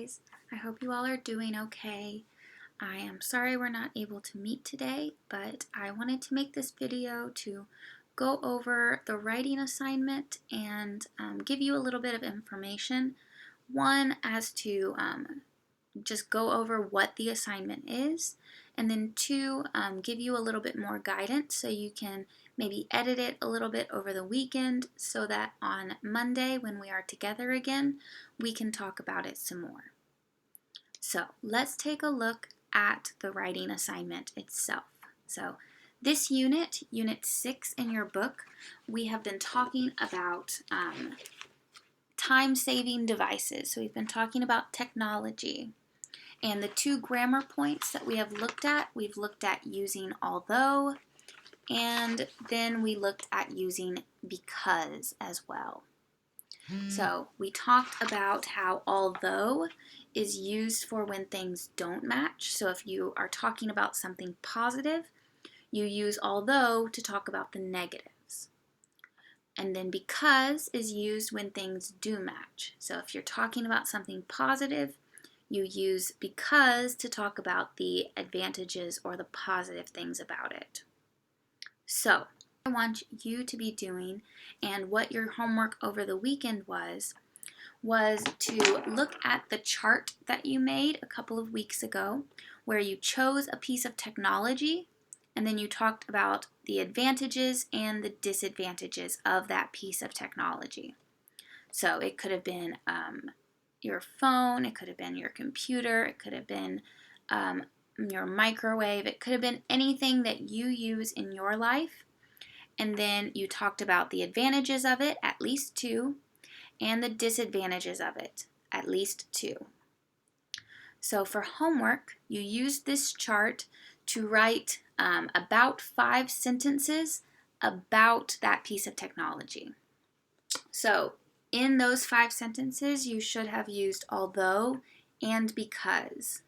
guys. I hope you all are doing okay. I am sorry we're not able to meet today, but I wanted to make this video to go over the writing assignment and give you a little bit of information. One, as to just go over what the assignment is, and then two, give you a little bit more guidance so you can maybe edit it a little bit over the weekend so that on Monday when we are together again, we can talk about it some more. So let's take a look at the writing assignment itself. So this unit, Unit 6 in your book, we have been talking about time-saving devices. So we've been talking about technology. And the two grammar points that we have looked at, we've looked at using although, and then we looked at using because as well. So we talked about how although is used for when things don't match. So if you are talking about something positive, you use although to talk about the negatives. And then because is used when things do match. So if you're talking about something positive, you use because to talk about the advantages or the positive things about it. So, what I want you to be doing, and what your homework over the weekend was to look at the chart that you made a couple of weeks ago, where you chose a piece of technology, and then you talked about the advantages and the disadvantages of that piece of technology. So it could have been your phone, it could have been your computer, it could have been your microwave, it could have been anything that you use in your life. And then you talked about the advantages of it, at least two, and the disadvantages of it, at least two. So for homework, you use this chart to write about 5 sentences about that piece of technology. So in those 5 sentences, you should have used although and because.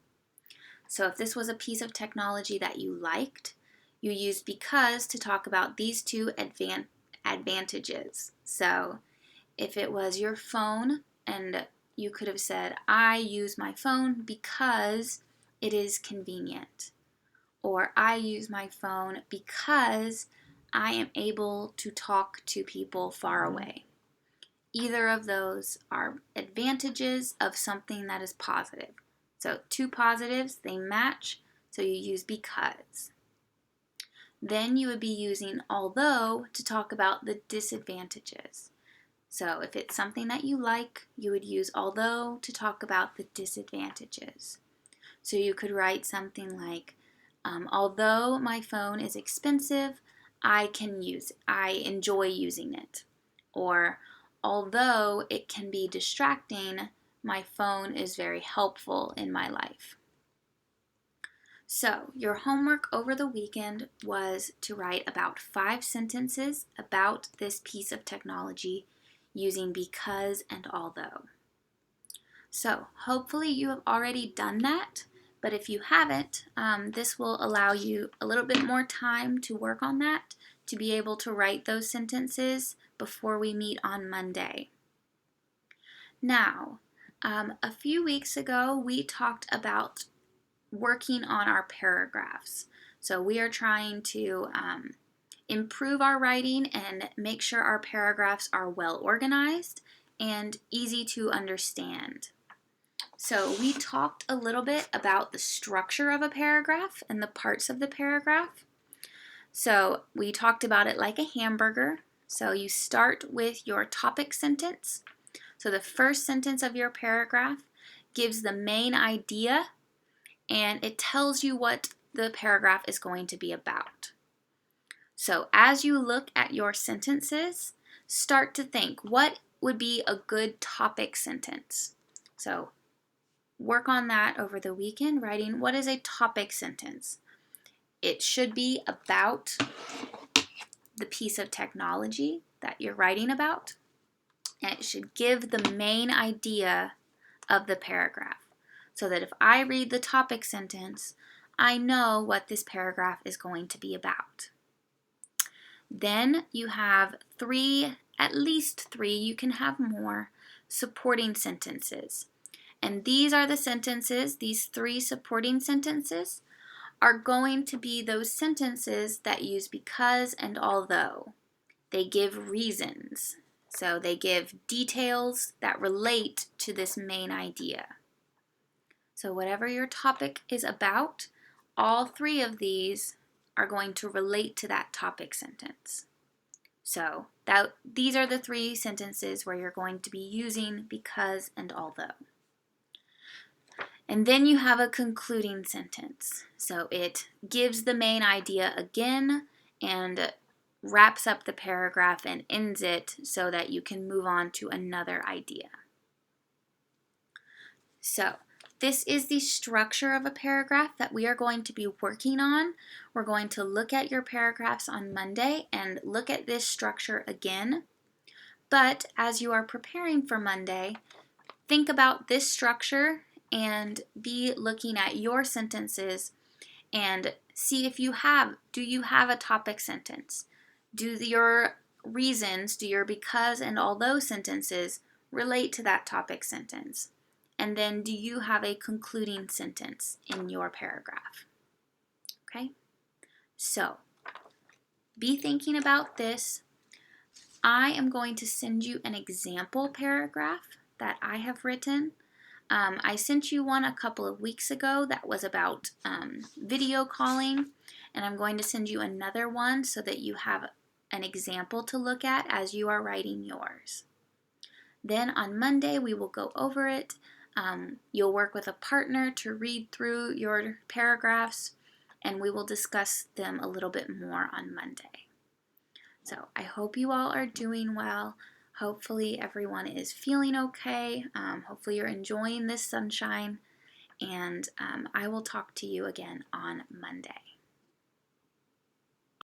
So if this was a piece of technology that you liked, you used because to talk about these two advantages. So if it was your phone, and you could have said, I use my phone because it is convenient. Or I use my phone because I am able to talk to people far away. Either of those are advantages of something that is positive. So two positives, they match, so you use because. Then you would be using although to talk about the disadvantages. So if it's something that you like, you would use although to talk about the disadvantages. So you could write something like, although my phone is expensive, I enjoy using it. Or, although it can be distracting, my phone is very helpful in my life. So, your homework over the weekend was to write about 5 sentences about this piece of technology using because and although. So, hopefully you have already done that, but if you haven't, this will allow you a little bit more time to work on that, to be able to write those sentences before we meet on Monday. Now, a few weeks ago, we talked about working on our paragraphs. So we are trying to improve our writing and make sure our paragraphs are well organized and easy to understand. So we talked a little bit about the structure of a paragraph and the parts of the paragraph. So we talked about it like a hamburger. So you start with your topic sentence. So the first sentence of your paragraph gives the main idea and it tells you what the paragraph is going to be about. So as you look at your sentences, start to think, what would be a good topic sentence? So work on that over the weekend, writing what is a topic sentence. It should be about the piece of technology that you're writing about, and it should give the main idea of the paragraph, so that if I read the topic sentence, I know what this paragraph is going to be about. Then you have at least three, you can have more, supporting sentences. And these are the sentences, these 3 supporting sentences are going to be those sentences that use because and although. They give reasons. So they give details that relate to this main idea. So whatever your topic is about, all 3 of these are going to relate to that topic sentence. So these are the 3 sentences where you're going to be using because and although. And then you have a concluding sentence. So it gives the main idea again and wraps up the paragraph and ends it so that you can move on to another idea. So this is the structure of a paragraph that we are going to be working on. We're going to look at your paragraphs on Monday and look at this structure again. But as you are preparing for Monday, think about this structure and be looking at your sentences and see if do you have a topic sentence? Do your reasons, do your because and although sentences relate to that topic sentence? And then do you have a concluding sentence in your paragraph? Okay, so be thinking about this. I am going to send you an example paragraph that I have written. I sent you one a couple of weeks ago that was about video calling, and I'm going to send you another one so that you have an example to look at as you are writing yours. Then on Monday we will go over it. You'll work with a partner to read through your paragraphs, and we will discuss them a little bit more on Monday. So I hope you all are doing well. Hopefully everyone is feeling okay. Hopefully you're enjoying this sunshine, and I will talk to you again on Monday.